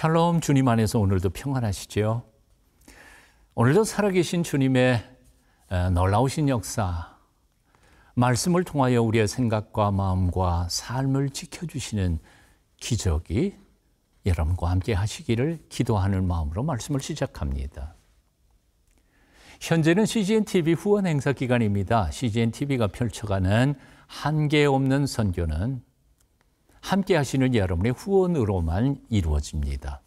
샬롬, 주님 안에서 오늘도 평안하시죠? 오늘도 살아계신 주님의 놀라우신 역사, 말씀을 통하여 우리의 생각과 마음과 삶을 지켜주시는 기적이 여러분과 함께 하시기를 기도하는 마음으로 말씀을 시작합니다. 현재는 CGN-TV 후원 행사 기간입니다. CGN-TV가 펼쳐가는 한계 없는 선교는 함께 하시는 여러분의 후원으로만 이루어집니다.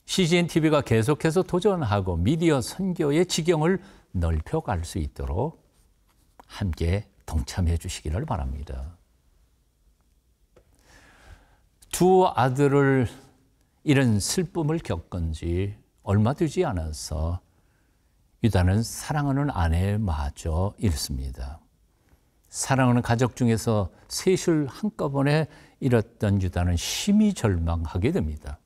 CGN-TV가 계속해서 도전하고 미디어 선교의 지경을 넓혀갈 수 있도록 함께 동참해 주시기를 바랍니다. 두 아들을 잃은 슬픔을 겪은 지 얼마 되지 않아서 유다는 사랑하는 아내마저 잃습니다. 사랑하는 가족 중에서 셋을 한꺼번에 잃었던 유다는 심히 절망하게 됩니다.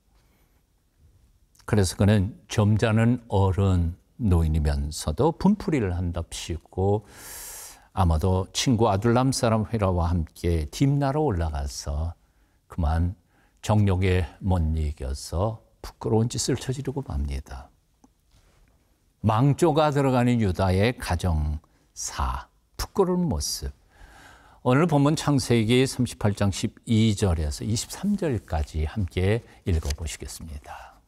그래서 그는 점잖은 어른 노인이면서도 분풀이를 한답시고 아마도 친구 아둘람 사람 헤라와 함께 딥나로 올라가서 그만 정욕에 못 이겨서 부끄러운 짓을 저지르고 맙니다. 망조가 들어가는 유다의 가정사, 부끄러운 모습. 오늘 본문 창세기 38장 12절에서 23절까지 함께 읽어보시겠습니다.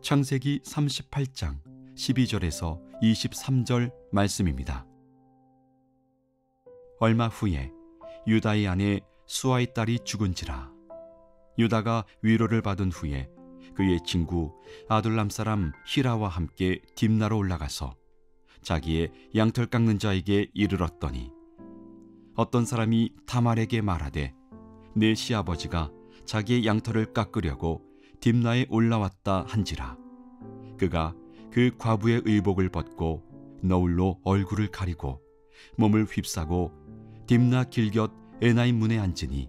창세기 38장 12절에서 23절 말씀입니다. 얼마 후에 유다의 아내 수아의 딸이 죽은지라. 유다가 위로를 받은 후에 그의 친구 아둘람 사람 히라와 함께 딥나로 올라가서 자기의 양털 깎는 자에게 이르렀더니 어떤 사람이 다말에게 말하되 내 시아버지가 자기의 양털을 깎으려고 딥나에 올라왔다 한지라. 그가 그 과부의 의복을 벗고 너울로 얼굴을 가리고 몸을 휩싸고 딥나 길곁 에나임 문에 앉으니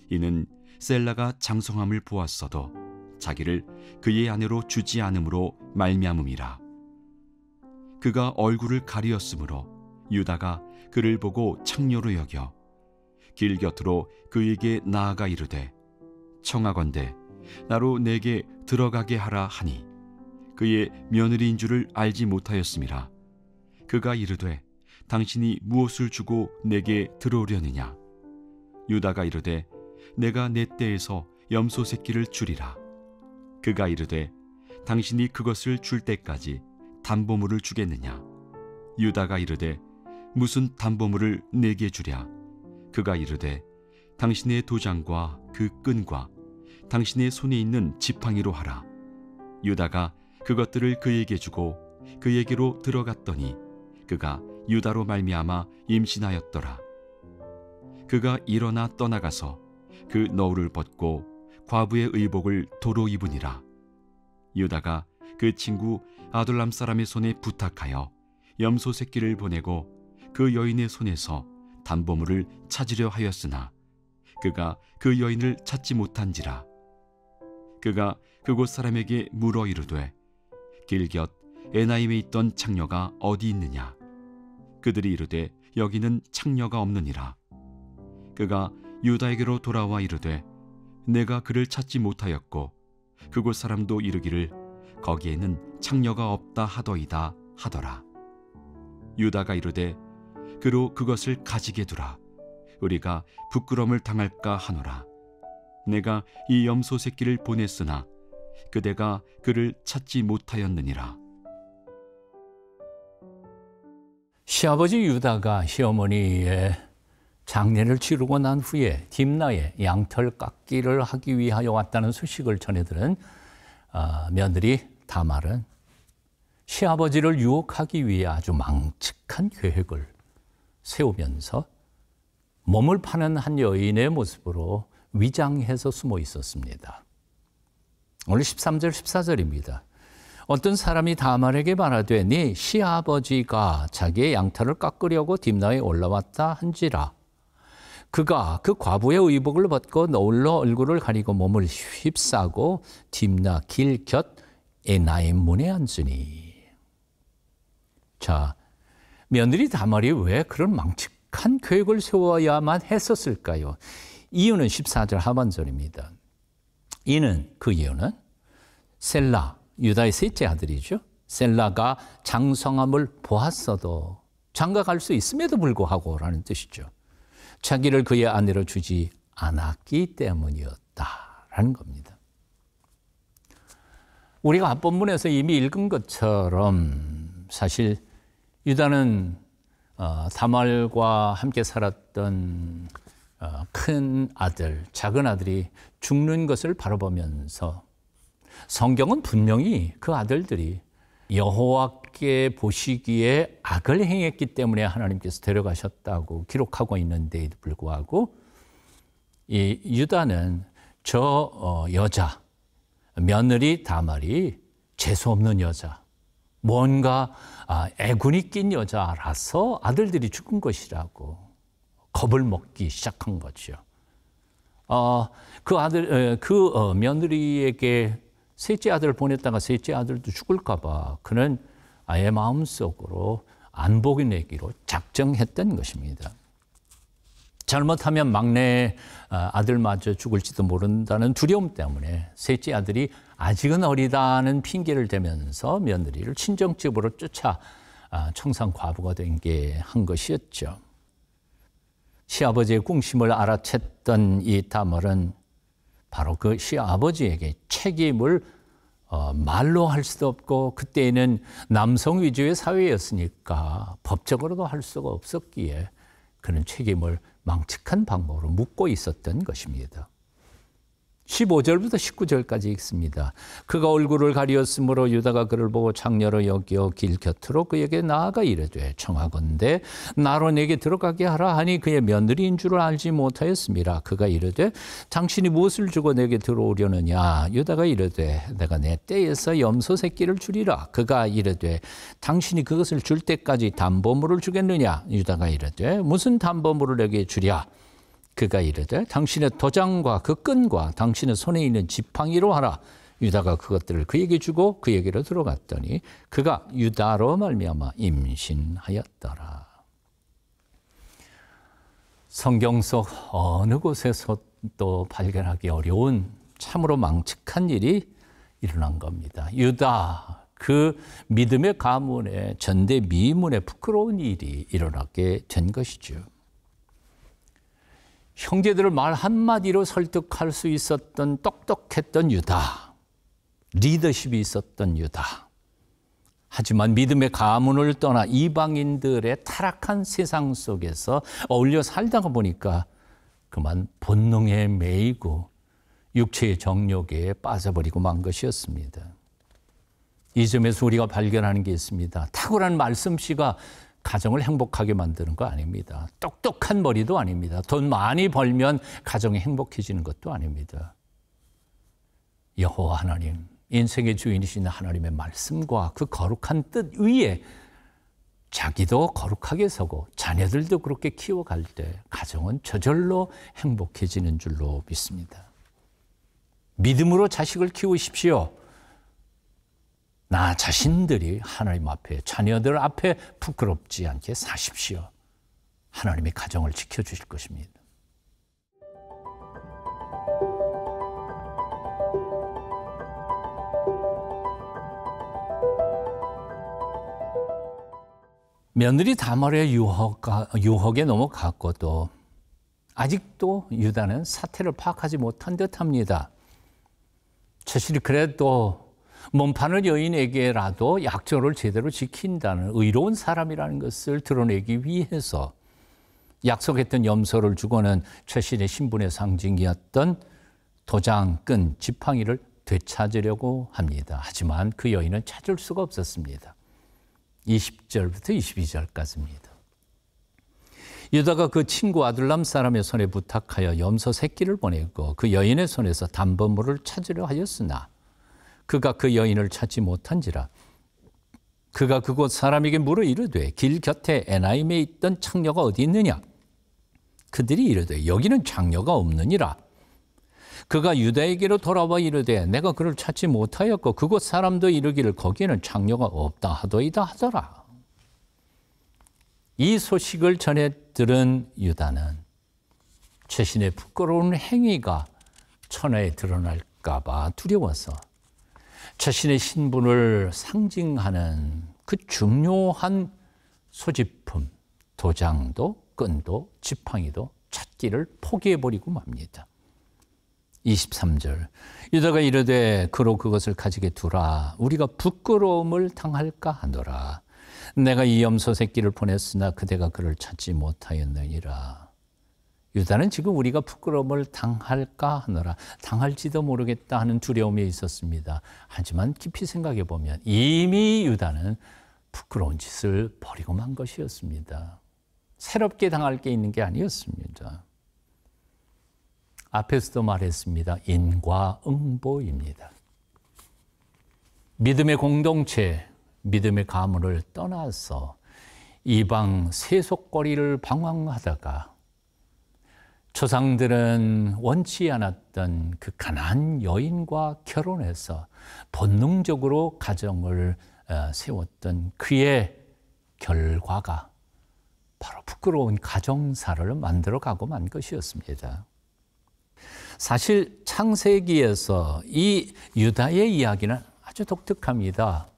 이는 셀라가 장성함을 보았어도 자기를 그의 아내로 주지 않음으로 말미암음이라. 그가 얼굴을 가리었으므로 유다가 그를 보고 창녀로 여겨 길 곁으로 그에게 나아가 이르되 청하건대 나로 내게 들어가게 하라 하니 그의 며느리인 줄을 알지 못하였음이라. 그가 이르되 당신이 무엇을 주고 내게 들어오려느냐. 유다가 이르되 내가 내 떼에서 염소 새끼를 주리라. 그가 이르되 당신이 그것을 줄 때까지 담보물을 주겠느냐. 유다가 이르되 무슨 담보물을 내게 주랴. 그가 이르되 당신의 도장과 그 끈과 당신의 손에 있는 지팡이로 하라. 유다가 그것들을 그에게 주고 그에게로 들어갔더니 그가 유다로 말미암아 임신하였더라. 그가 일어나 떠나가서 그 너울을 벗고 과부의 의복을 도로 입으니라. 유다가 그 친구 아둘람 사람의 손에 부탁하여 염소 새끼를 보내고 그 여인의 손에서 담보물을 찾으려 하였으나 그가 그 여인을 찾지 못한지라. 그가 그곳 사람에게 물어 이르되 길곁 에나임에 있던 창녀가 어디 있느냐. 그들이 이르되 여기는 창녀가 없느니라. 그가 유다에게로 돌아와 이르되 내가 그를 찾지 못하였고 그곳 사람도 이르기를 거기에는 창녀가 없다 하더이다 하더라. 유다가 이르되 그로 그것을 가지게 두라. 우리가 부끄러움을 당할까 하노라. 내가 이 염소 새끼를 보냈으나 그대가 그를 찾지 못하였느니라. 시아버지 유다가 시어머니의 장례를 치르고 난 후에 딥나에 양털 깎기를 하기 위하여 왔다는 소식을 전해들은 며느리 다말은 시아버지를 유혹하기 위해 아주 망측한 계획을 세우면서 몸을 파는 한 여인의 모습으로 위장해서 숨어 있었습니다. 오늘 13절 14절입니다. 어떤 사람이 다말에게 말하되 네 시아버지가 자기의 양털을 깎으려고 딥나에 올라왔다 한지라. 그가 그 과부의 의복을 벗고 너울로 얼굴을 가리고 몸을 휩싸고 딥나 길 곁 에나임 문에 앉으니. 자, 며느리 다말이 왜 그런 망측한 계획을 세워야만 했었을까요? 이유는 14절 하반절입니다. 그 이유는 셀라, 유다의 셋째 아들이죠. 셀라가 장성함을 보았어도 장가갈 수 있음에도 불구하고라는 뜻이죠. 자기를 그의 아내로 주지 않았기 때문이었다라는 겁니다. 우리가 앞본문에서 이미 읽은 것처럼 사실 유다는 다말과 함께 살았던 큰 아들, 작은 아들이 죽는 것을 바라보면서 성경은 분명히 그 아들들이 여호와께 보시기에 악을 행했기 때문에 하나님께서 데려가셨다고 기록하고 있는데도 불구하고 이 유다는 저 여자, 며느리 다말이 재수없는 여자, 뭔가 애군이 낀 여자라서 아들들이 죽은 것이라고 겁을 먹기 시작한 거죠. 그 며느리에게 셋째 아들을 보냈다가 셋째 아들도 죽을까 봐 그는 아예 마음속으로 안복이 내기로 작정했던 것입니다. 잘못하면 막내 아들마저 죽을지도 모른다는 두려움 때문에 셋째 아들이 아직은 어리다는 핑계를 대면서 며느리를 친정집으로 쫓아 청산 과부가 된 게 한 것이었죠. 시아버지의 궁심을 알아챘던 이 다말은 바로 그 시아버지에게 책임을 말로 할 수도 없고 그때에는 남성 위주의 사회였으니까 법적으로도 할 수가 없었기에 그는 책임을 망측한 방법으로 묻고 있었던 것입니다. 15절부터 19절까지 읽습니다. 그가 얼굴을 가리었으므로 유다가 그를 보고 장녀로 여겨 길 곁으로 그에게 나아가 이르되 청하건대 나로 내게 들어가게 하라 하니 그의 며느리인 줄을 알지 못하였습니다. 그가 이르되 당신이 무엇을 주고 내게 들어오려느냐. 유다가 이르되 내가 내 떼에서 염소 새끼를 주리라. 그가 이르되 당신이 그것을 줄 때까지 담보물을 주겠느냐. 유다가 이르되 무슨 담보물을 내게 주랴. 그가 이르되 당신의 도장과 그 끈과 당신의 손에 있는 지팡이로 하라. 유다가 그것들을 그에게 주고 그에게로 들어갔더니 그가 유다로 말미암아 임신하였더라. 성경 속 어느 곳에서도 발견하기 어려운 참으로 망측한 일이 일어난 겁니다. 유다, 그 믿음의 가문에 전대미문에 부끄러운 일이 일어나게 된 것이죠. 형제들을 말 한마디로 설득할 수 있었던 똑똑했던 유다, 리더십이 있었던 유다. 하지만 믿음의 가문을 떠나 이방인들의 타락한 세상 속에서 어울려 살다가 보니까 그만 본능에 매이고 육체의 정욕에 빠져버리고 만 것이었습니다. 이 점에서 우리가 발견하는 게 있습니다. 탁월한 말씀씨가 가정을 행복하게 만드는 거 아닙니다. 똑똑한 머리도 아닙니다. 돈 많이 벌면 가정이 행복해지는 것도 아닙니다. 여호와 하나님, 인생의 주인이신 하나님의 말씀과 그 거룩한 뜻 위에 자기도 거룩하게 서고 자녀들도 그렇게 키워갈 때 가정은 저절로 행복해지는 줄로 믿습니다. 믿음으로 자식을 키우십시오. 나 자신들이 하나님 앞에, 자녀들 앞에 부끄럽지 않게 사십시오. 하나님의 가정을 지켜주실 것입니다. 며느리 다말의 유혹에 넘어갔고도 아직도 유다는 사태를 파악하지 못한 듯합니다. 사실 그래도 몸파는 여인에게라도 약조를 제대로 지킨다는 의로운 사람이라는 것을 드러내기 위해서 약속했던 염소를 주고는 최신의 신분의 상징이었던 도장, 끈, 지팡이를 되찾으려고 합니다. 하지만 그 여인은 찾을 수가 없었습니다. 20절부터 22절까지입니다. 유다가 그 친구 아둘람 사람의 손에 부탁하여 염소 새끼를 보내고 그 여인의 손에서 담보물을 찾으려 하였으나 그가 그 여인을 찾지 못한지라. 그가 그곳 사람에게 물어 이르되 길 곁에 에나임에 있던 창녀가 어디 있느냐. 그들이 이르되 여기는 창녀가 없느니라. 그가 유다에게로 돌아와 이르되 내가 그를 찾지 못하였고 그곳 사람도 이르기를 거기에는 창녀가 없다 하더이다 하더라. 이 소식을 전해 들은 유다는 자신의 부끄러운 행위가 천하에 드러날까 봐 두려워서 자신의 신분을 상징하는 그 중요한 소지품, 도장도 끈도 지팡이도 찾기를 포기해버리고 맙니다. 23절 유다가 이르되 그로 그것을 가지게 두라. 우리가 부끄러움을 당할까 하노라. 내가 이 염소 새끼를 보냈으나 그대가 그를 찾지 못하였느니라. 유다는 지금 우리가 부끄러움을 당할까 하노라, 당할지도 모르겠다 하는 두려움이 있었습니다. 하지만 깊이 생각해 보면 이미 유다는 부끄러운 짓을 버리고 만 것이었습니다. 새롭게 당할 게 있는 게 아니었습니다. 앞에서도 말했습니다. 인과응보입니다. 믿음의 공동체, 믿음의 가문을 떠나서 이방 세속거리를 방황하다가 조상들은 원치 않았던 그 가난한 여인과 결혼해서 본능적으로 가정을 세웠던 그의 결과가 바로 부끄러운 가정사를 만들어가고 만 것이었습니다. 사실 창세기에서 이 유다의 이야기는 아주 독특합니다.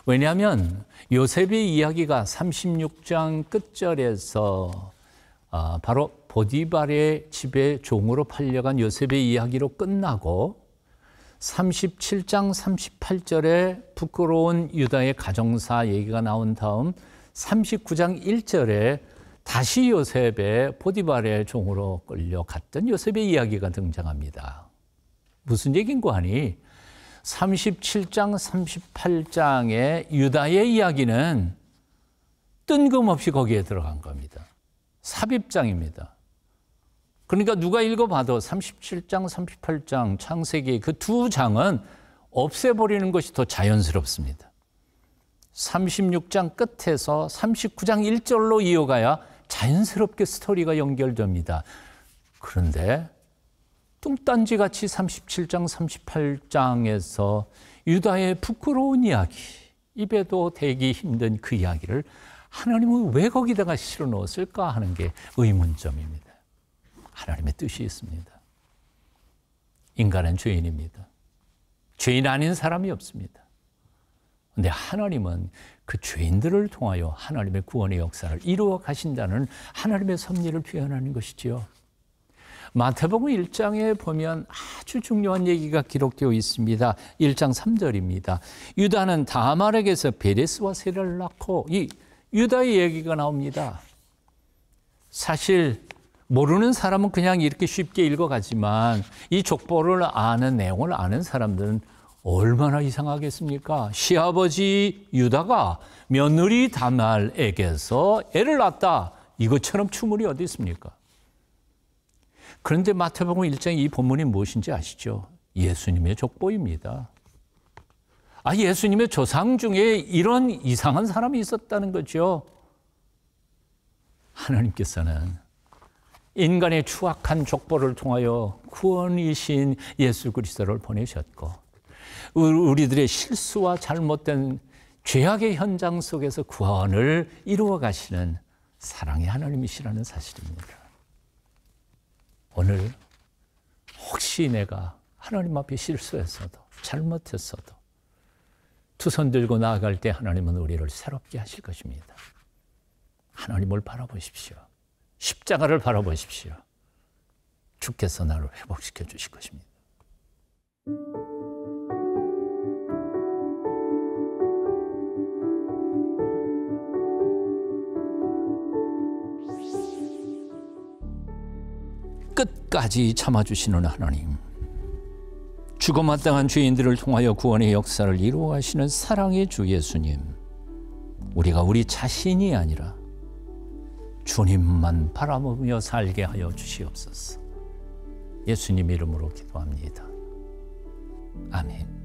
왜냐하면 요셉의 이야기가 36장 끝절에서 바로 보디발의 집에 종으로 팔려간 요셉의 이야기로 끝나고 37장 38절에 부끄러운 유다의 가정사 얘기가 나온 다음 39장 1절에 다시 요셉의 보디발의 종으로 끌려갔던 요셉의 이야기가 등장합니다. 무슨 얘기인고 하니 37장 38장의 유다의 이야기는 뜬금없이 거기에 들어간 겁니다. 삽입장입니다. 그러니까 누가 읽어봐도 37장, 38장 창세기 그 두 장은 없애버리는 것이 더 자연스럽습니다. 36장 끝에서 39장 1절로 이어가야 자연스럽게 스토리가 연결됩니다. 그런데 뚱딴지같이 37장, 38장에서 유다의 부끄러운 이야기, 입에도 대기 힘든 그 이야기를 하나님은 왜 거기다가 실어 넣었을까 하는 게 의문점입니다. 하나님의 뜻이 있습니다. 인간은 죄인입니다. 죄인 아닌 사람이 없습니다. 그런데 하나님은 그 죄인들을 통하여 하나님의 구원의 역사를 이루어 가신다는 하나님의 섭리를 표현하는 것이지요. 마태복음 1장에 보면 아주 중요한 얘기가 기록되어 있습니다. 1장 3절입니다. 유다는 다말에게서 베레스와 세라를 낳고, 이 유다의 얘기가 나옵니다. 사실 모르는 사람은 그냥 이렇게 쉽게 읽어가지만 이 족보를 아는, 내용을 아는 사람들은 얼마나 이상하겠습니까? 시아버지 유다가 며느리 다말에게서 애를 낳았다. 이것처럼 추물이 어디 있습니까? 그런데 마태복음 1장 이 본문이 무엇인지 아시죠? 예수님의 족보입니다. 예수님의 조상 중에 이런 이상한 사람이 있었다는 거죠. 하나님께서는 인간의 추악한 족보를 통하여 구원이신 예수 그리스도를 보내셨고, 우리들의 실수와 잘못된 죄악의 현장 속에서 구원을 이루어 가시는 사랑의 하나님이시라는 사실입니다. 오늘 혹시 내가 하나님 앞에 실수했어도 잘못했어도 두 손 들고 나아갈 때 하나님은 우리를 새롭게 하실 것입니다. 하나님을 바라보십시오. 십자가를 바라보십시오. 주께서 나를 회복시켜 주실 것입니다. 끝까지 참아주시는 하나님, 죽어마땅한 죄인들을 통하여 구원의 역사를 이루어 가시는 사랑의 주 예수님, 우리가 우리 자신이 아니라 주님만 바라보며 살게 하여 주시옵소서. 예수님 이름으로 기도합니다. 아멘.